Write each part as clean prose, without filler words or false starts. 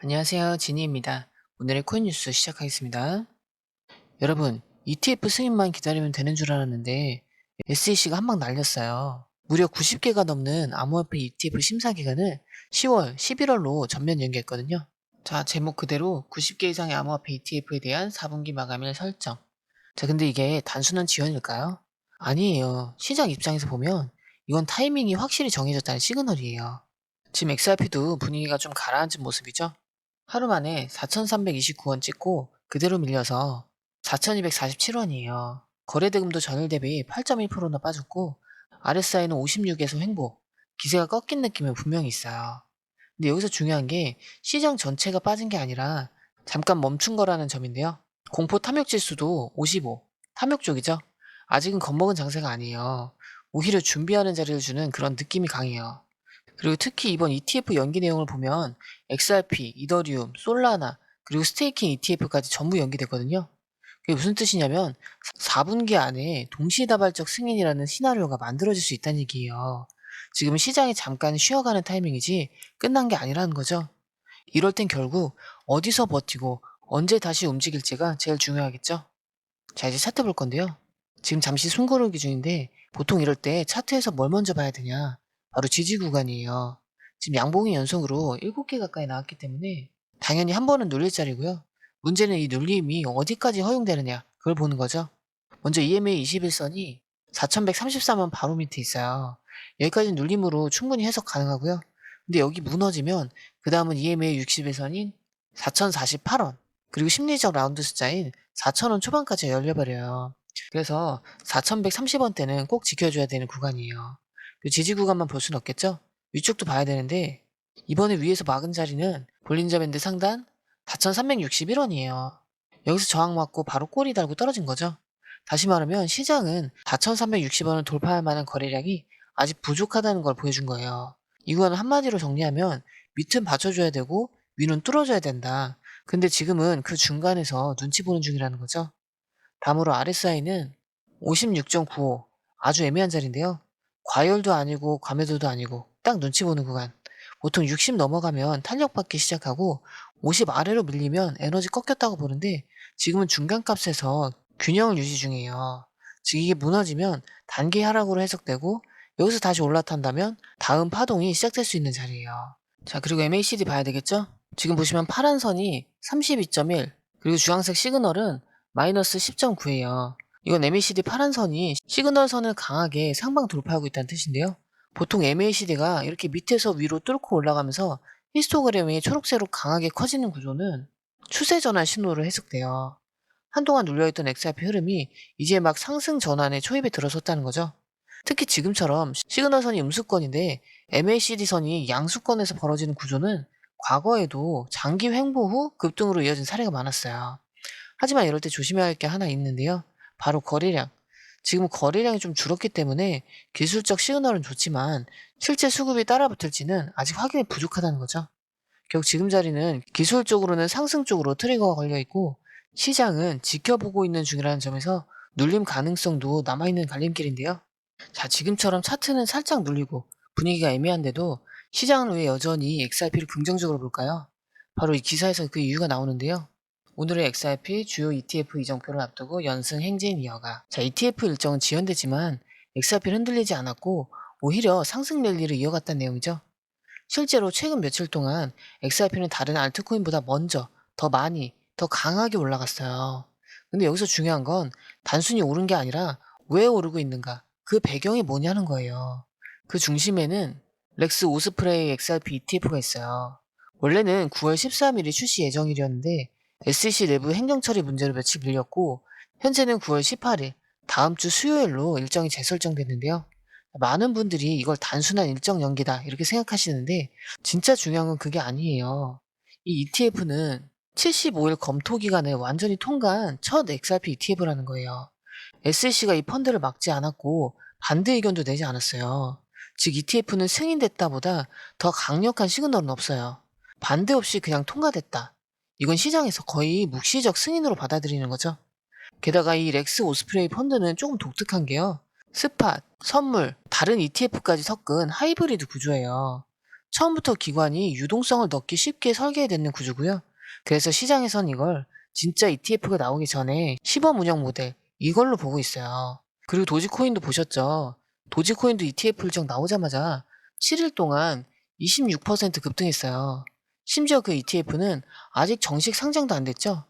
안녕하세요. 지니입니다. 오늘의 코인 뉴스 시작하겠습니다. 여러분, ETF 승인만 기다리면 되는 줄 알았는데 SEC가 한 방 날렸어요. 무려 90개가 넘는 암호화폐 ETF 심사 기간을 10월, 11월로 전면 연기했거든요. 자, 제목 그대로 90개 이상의 암호화폐 ETF에 대한 4분기 마감일 설정. 자, 근데 이게 단순한 지연일까요? 아니에요. 시장 입장에서 보면 이건 타이밍이 확실히 정해졌다는 시그널이에요. 지금 XRP도 분위기가 좀 가라앉은 모습이죠. 하루 만에 4,329원 찍고 그대로 밀려서 4,247원이에요. 거래대금도 전일 대비 8.1%나 빠졌고 RSI는 56에서 횡보, 기세가 꺾인 느낌은 분명히 있어요. 근데 여기서 중요한 게 시장 전체가 빠진 게 아니라 잠깐 멈춘 거라는 점인데요. 공포 탐욕 지수도 55, 탐욕 쪽이죠. 아직은 겁먹은 장세가 아니에요. 오히려 준비하는 자리를 주는 그런 느낌이 강해요. 그리고 특히 이번 ETF 연기 내용을 보면 XRP, 이더리움, 솔라나, 그리고 스테이킹 ETF까지 전부 연기됐거든요. 그게 무슨 뜻이냐면 4분기 안에 동시다발적 승인이라는 시나리오가 만들어질 수 있다는 얘기예요. 지금 시장이 잠깐 쉬어가는 타이밍이지 끝난 게 아니라는 거죠. 이럴 땐 결국 어디서 버티고 언제 다시 움직일지가 제일 중요하겠죠. 자, 이제 차트 볼 건데요. 지금 잠시 숨 고르기 중인데 보통 이럴 때 차트에서 뭘 먼저 봐야 되냐? 바로 지지 구간이에요. 지금 양봉이 연속으로 7개 가까이 나왔기 때문에 당연히 한 번은 눌릴 자리고요. 문제는 이 눌림이 어디까지 허용되느냐 그걸 보는 거죠. 먼저 EMA 21선이 4133원 바로 밑에 있어요. 여기까지 눌림으로 충분히 해석 가능하고요. 근데 여기 무너지면 그 다음은 EMA 61선인 4048원 그리고 심리적 라운드 숫자인 4,000원 초반까지 열려버려요. 그래서 4,130원대는 꼭 지켜줘야 되는 구간이에요. 그 지지 구간만 볼 수는 없겠죠? 위쪽도 봐야 되는데 이번에 위에서 막은 자리는 볼린저 밴드 상단 4,361원이에요. 여기서 저항 맞고 바로 꼬리 달고 떨어진 거죠. 다시 말하면 시장은 4,360원을 돌파할 만한 거래량이 아직 부족하다는 걸 보여준 거예요. 이 구간을 한마디로 정리하면 밑은 받쳐줘야 되고 위는 뚫어줘야 된다. 근데 지금은 그 중간에서 눈치 보는 중이라는 거죠. 다음으로 RSI는 56.95. 아주 애매한 자리인데요. 과열도 아니고 과매도도 아니고 딱 눈치 보는 구간. 보통 60 넘어가면 탄력받기 시작하고 50 아래로 밀리면 에너지 꺾였다고 보는데 지금은 중간값에서 균형을 유지 중이에요. 즉 이게 무너지면 단기 하락으로 해석되고 여기서 다시 올라탄다면 다음 파동이 시작될 수 있는 자리예요. 자, 그리고 MACD 봐야 되겠죠? 지금 보시면 파란 선이 32.1 그리고 주황색 시그널은 마이너스 10.9예요. 이건 MACD 파란 선이 시그널 선을 강하게 상방 돌파하고 있다는 뜻인데요. 보통 MACD가 이렇게 밑에서 위로 뚫고 올라가면서 히스토그램이 초록색으로 강하게 커지는 구조는 추세 전환 신호로 해석돼요. 한동안 눌려있던 XRP 흐름이 이제 막 상승 전환의 초입에 들어섰다는 거죠. 특히 지금처럼 시그널선이 음수권인데 MACD선이 양수권에서 벌어지는 구조는 과거에도 장기 횡보 후 급등으로 이어진 사례가 많았어요. 하지만 이럴 때 조심해야 할 게 하나 있는데요. 바로 거래량. 지금 거래량이 좀 줄었기 때문에 기술적 시그널은 좋지만 실제 수급이 따라붙을지는 아직 확인이 부족하다는 거죠. 결국 지금 자리는 기술적으로는 상승 쪽으로 트리거가 걸려 있고 시장은 지켜보고 있는 중이라는 점에서 눌림 가능성도 남아있는 갈림길인데요. 자, 지금처럼 차트는 살짝 눌리고 분위기가 애매한데도 시장은 왜 여전히 XRP를 긍정적으로 볼까요? 바로 이 기사에서 그 이유가 나오는데요. 오늘의 XRP 주요 ETF 이정표를 앞두고 연승 행진 이어가. 자, ETF 일정은 지연되지만 XRP는 흔들리지 않았고 오히려 상승 랠리를 이어갔다는 내용이죠. 실제로 최근 며칠 동안 XRP는 다른 알트코인보다 먼저, 더 많이, 더 강하게 올라갔어요. 근데 여기서 중요한 건 단순히 오른 게 아니라 왜 오르고 있는가, 그 배경이 뭐냐는 거예요. 그 중심에는 렉스 오스프레이 XRP ETF가 있어요. 원래는 9월 13일이 출시 예정일이었는데 SEC 내부 행정처리 문제로 며칠 밀렸고 현재는 9월 18일, 다음 주 수요일로 일정이 재설정됐는데요. 많은 분들이 이걸 단순한 일정 연기다 이렇게 생각하시는데 진짜 중요한 건 그게 아니에요. 이 ETF는 75일 검토 기간을 완전히 통과한 첫 XRP ETF라는 거예요. SEC가 이 펀드를 막지 않았고 반대 의견도 내지 않았어요. 즉 ETF는 승인됐다 보다 더 강력한 시그널은 없어요. 반대 없이 그냥 통과됐다. 이건 시장에서 거의 묵시적 승인으로 받아들이는 거죠. 게다가 이 렉스 오스프레이 펀드는 조금 독특한 게요. 스팟, 선물, 다른 ETF까지 섞은 하이브리드 구조예요. 처음부터 기관이 유동성을 넣기 쉽게 설계되는 구조고요. 그래서 시장에선 이걸 진짜 ETF가 나오기 전에 시범 운영 모델 이걸로 보고 있어요. 그리고 도지코인도 보셨죠? 도지코인도 ETF 일정 나오자마자 7일 동안 26% 급등했어요. 심지어 그 ETF는 아직 정식 상장도 안 됐죠?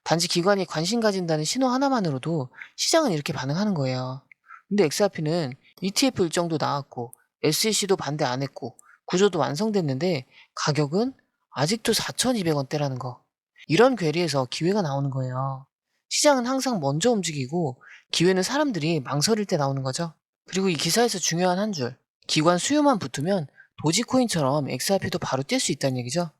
단지 기관이 관심 가진다는 신호 하나만으로도 시장은 이렇게 반응하는 거예요. 근데 XRP는 ETF 일정도 나왔고 SEC도 반대 안 했고 구조도 완성됐는데 가격은 아직도 4,200원대라는 거. 이런 괴리에서 기회가 나오는 거예요. 시장은 항상 먼저 움직이고 기회는 사람들이 망설일 때 나오는 거죠. 그리고 이 기사에서 중요한 한 줄. 기관 수요만 붙으면 도지코인처럼 XRP도 바로 뛸 수 있다는 얘기죠.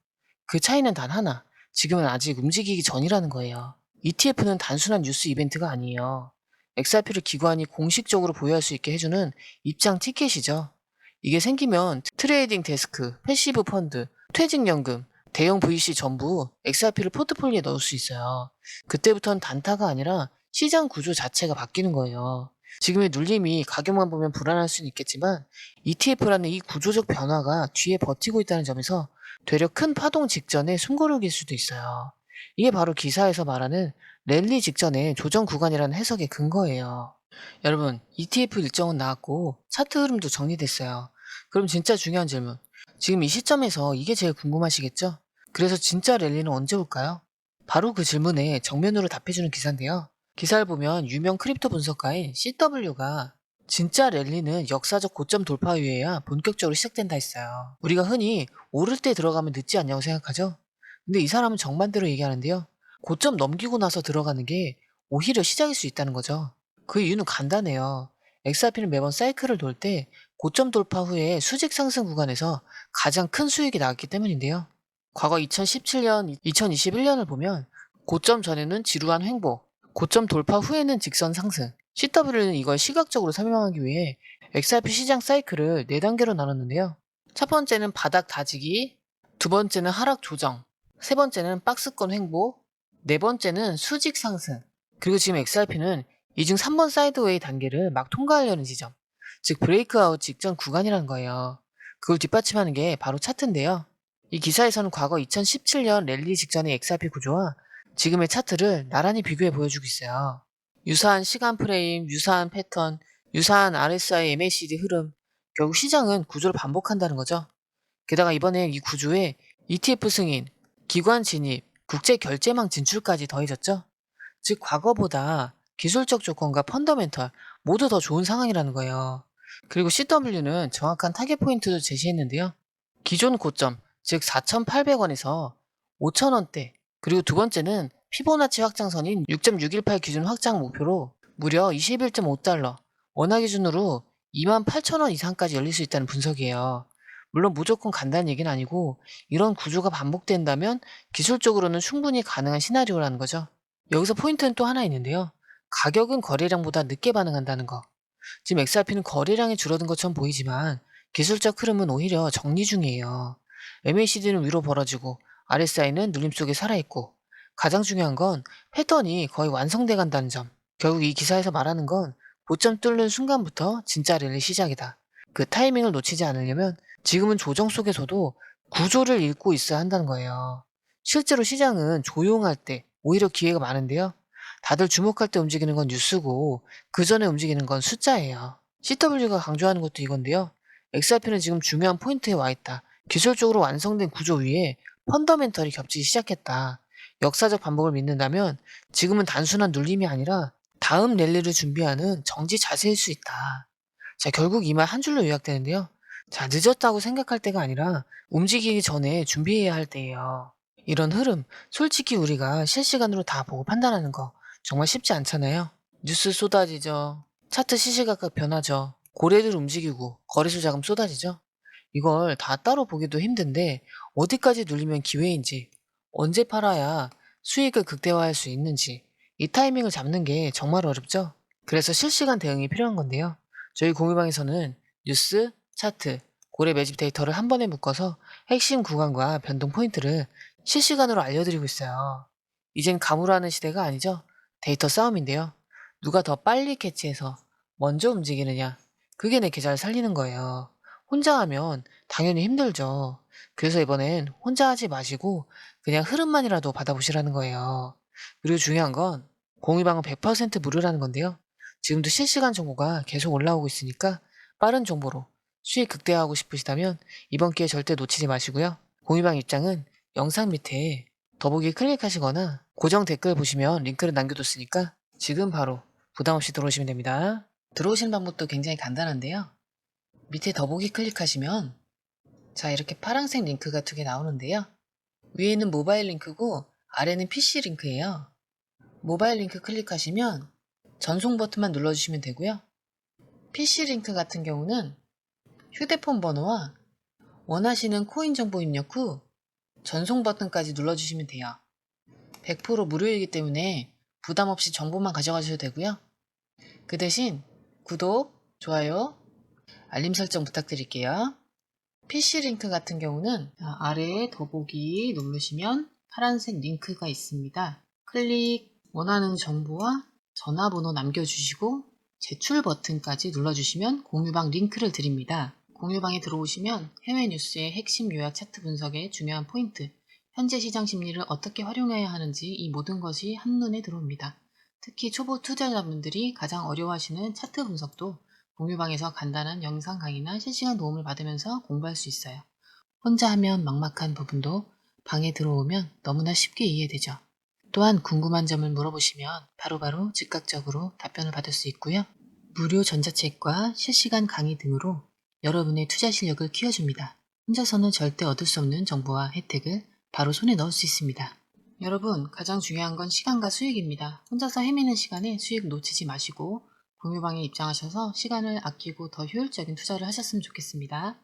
그 차이는 단 하나. 지금은 아직 움직이기 전이라는 거예요. ETF는 단순한 뉴스 이벤트가 아니에요. XRP를 기관이 공식적으로 보유할 수 있게 해주는 입장 티켓이죠. 이게 생기면 트레이딩 데스크, 패시브 펀드, 퇴직연금, 대형 VC 전부 XRP를 포트폴리오에 넣을 수 있어요. 그때부터는 단타가 아니라 시장 구조 자체가 바뀌는 거예요. 지금의 눌림이 가격만 보면 불안할 수는 있겠지만 ETF라는 이 구조적 변화가 뒤에 버티고 있다는 점에서 되려 큰 파동 직전에 숨고르기일 수도 있어요. 이게 바로 기사에서 말하는 랠리 직전의 조정 구간이라는 해석의 근거예요. 여러분, ETF 일정은 나왔고 차트 흐름도 정리됐어요. 그럼 진짜 중요한 질문. 지금 이 시점에서 이게 제일 궁금하시겠죠? 그래서 진짜 랠리는 언제 올까요? 바로 그 질문에 정면으로 답해주는 기사인데요. 기사를 보면 유명 크립토 분석가인 CW가 진짜 랠리는 역사적 고점 돌파 이후에야 본격적으로 시작된다 했어요. 우리가 흔히 오를 때 들어가면 늦지 않냐고 생각하죠? 근데 이 사람은 정반대로 얘기하는데요. 고점 넘기고 나서 들어가는 게 오히려 시작일 수 있다는 거죠. 그 이유는 간단해요. XRP는 매번 사이클을 돌 때 고점 돌파 후에 수직 상승 구간에서 가장 큰 수익이 나왔기 때문인데요. 과거 2017년, 2021년을 보면 고점 전에는 지루한 횡보, 고점 돌파 후에는 직선 상승. CW는 이걸 시각적으로 설명하기 위해 XRP 시장 사이클을 4단계로 나눴는데요. 첫 번째는 바닥 다지기, 두 번째는 하락 조정, 세 번째는 박스권 횡보, 네 번째는 수직 상승. 그리고 지금 XRP는 이 중 3번 사이드웨이 단계를 막 통과하려는 지점, 즉 브레이크아웃 직전 구간이라는 거예요. 그걸 뒷받침하는 게 바로 차트인데요. 이 기사에서는 과거 2017년 랠리 직전의 XRP 구조와 지금의 차트를 나란히 비교해 보여주고 있어요. 유사한 시간 프레임, 유사한 패턴, 유사한 RSI, MACD 흐름, 결국 시장은 구조를 반복한다는 거죠. 게다가 이번에 이 구조에 ETF 승인, 기관 진입, 국제 결제망 진출까지 더해졌죠. 즉 과거보다 기술적 조건과 펀더멘털 모두 더 좋은 상황이라는 거예요. 그리고 CW는 정확한 타겟 포인트도 제시했는데요. 기존 고점, 즉 4,800원에서 5,000원대, 그리고 두 번째는 피보나치 확장선인 6.618 기준 확장 목표로 무려 21.5달러, 원화 기준으로 28,000원 이상까지 열릴 수 있다는 분석이에요. 물론 무조건 간다는 얘기는 아니고 이런 구조가 반복된다면 기술적으로는 충분히 가능한 시나리오라는 거죠. 여기서 포인트는 또 하나 있는데요. 가격은 거래량보다 늦게 반응한다는 거. 지금 XRP는 거래량이 줄어든 것처럼 보이지만 기술적 흐름은 오히려 정리 중이에요. MACD는 위로 벌어지고 RSI는 눌림 속에 살아있고 가장 중요한 건 패턴이 거의 완성돼 간다는 점. 결국 이 기사에서 말하는 건 고점 뚫는 순간부터 진짜 랠리 시작이다. 그 타이밍을 놓치지 않으려면 지금은 조정 속에서도 구조를 읽고 있어야 한다는 거예요. 실제로 시장은 조용할 때 오히려 기회가 많은데요. 다들 주목할 때 움직이는 건 뉴스고 그 전에 움직이는 건 숫자예요. CW가 강조하는 것도 이건데요. XRP는 지금 중요한 포인트에 와 있다. 기술적으로 완성된 구조 위에 펀더멘털이 겹치기 시작했다. 역사적 반복을 믿는다면 지금은 단순한 눌림이 아니라 다음 랠리를 준비하는 정지 자세일 수 있다. 자, 결국 이 말 한 줄로 요약되는데요. 자, 늦었다고 생각할 때가 아니라 움직이기 전에 준비해야 할 때예요. 이런 흐름, 솔직히 우리가 실시간으로 다 보고 판단하는 거 정말 쉽지 않잖아요. 뉴스 쏟아지죠. 차트 시시각각 변하죠. 고래들 움직이고 거래소 자금 쏟아지죠. 이걸 다 따로 보기도 힘든데 어디까지 눌리면 기회인지, 언제 팔아야 수익을 극대화할 수 있는지 이 타이밍을 잡는 게 정말 어렵죠. 그래서 실시간 대응이 필요한 건데요. 저희 공유방에서는 뉴스, 차트, 고래 매집 데이터를 한 번에 묶어서 핵심 구간과 변동 포인트를 실시간으로 알려드리고 있어요. 이젠 가물하는 시대가 아니죠. 데이터 싸움인데요. 누가 더 빨리 캐치해서 먼저 움직이느냐, 그게 내 계좌를 살리는 거예요. 혼자 하면 당연히 힘들죠. 그래서 이번엔 혼자 하지 마시고 그냥 흐름만이라도 받아보시라는 거예요. 그리고 중요한 건 공유방은 100% 무료라는 건데요. 지금도 실시간 정보가 계속 올라오고 있으니까 빠른 정보로 수익 극대화하고 싶으시다면 이번 기회 절대 놓치지 마시고요. 공유방 입장은 영상 밑에 더보기 클릭하시거나 고정 댓글 보시면 링크를 남겨뒀으니까 지금 바로 부담 없이 들어오시면 됩니다. 들어오시는 방법도 굉장히 간단한데요. 밑에 더보기 클릭하시면 자 이렇게 파란색 링크가 두 개 나오는데요. 위에는 모바일 링크고 아래는 PC 링크예요. 모바일 링크 클릭하시면 전송 버튼만 눌러주시면 되고요. PC 링크 같은 경우는 휴대폰 번호와 원하시는 코인 정보 입력 후 전송 버튼까지 눌러주시면 돼요. 100% 무료이기 때문에 부담 없이 정보만 가져가셔도 되고요. 그 대신 구독, 좋아요, 알림 설정 부탁드릴게요. PC 링크 같은 경우는 아래에 더보기 누르시면 파란색 링크가 있습니다. 클릭, 원하는 정보와 전화번호 남겨주시고 제출 버튼까지 눌러주시면 공유방 링크를 드립니다. 공유방에 들어오시면 해외 뉴스의 핵심 요약 차트 분석의 중요한 포인트, 현재 시장 심리를 어떻게 활용해야 하는지 이 모든 것이 한눈에 들어옵니다. 특히 초보 투자자분들이 가장 어려워하시는 차트 분석도 공유방에서 간단한 영상 강의나 실시간 도움을 받으면서 공부할 수 있어요. 혼자 하면 막막한 부분도 방에 들어오면 너무나 쉽게 이해되죠. 또한 궁금한 점을 물어보시면 바로바로 즉각적으로 답변을 받을 수 있고요. 무료 전자책과 실시간 강의 등으로 여러분의 투자 실력을 키워줍니다. 혼자서는 절대 얻을 수 없는 정보와 혜택을 바로 손에 넣을 수 있습니다. 여러분, 가장 중요한 건 시간과 수익입니다. 혼자서 헤매는 시간에 수익 놓치지 마시고 공유방에 입장하셔서 시간을 아끼고 더 효율적인 투자를 하셨으면 좋겠습니다.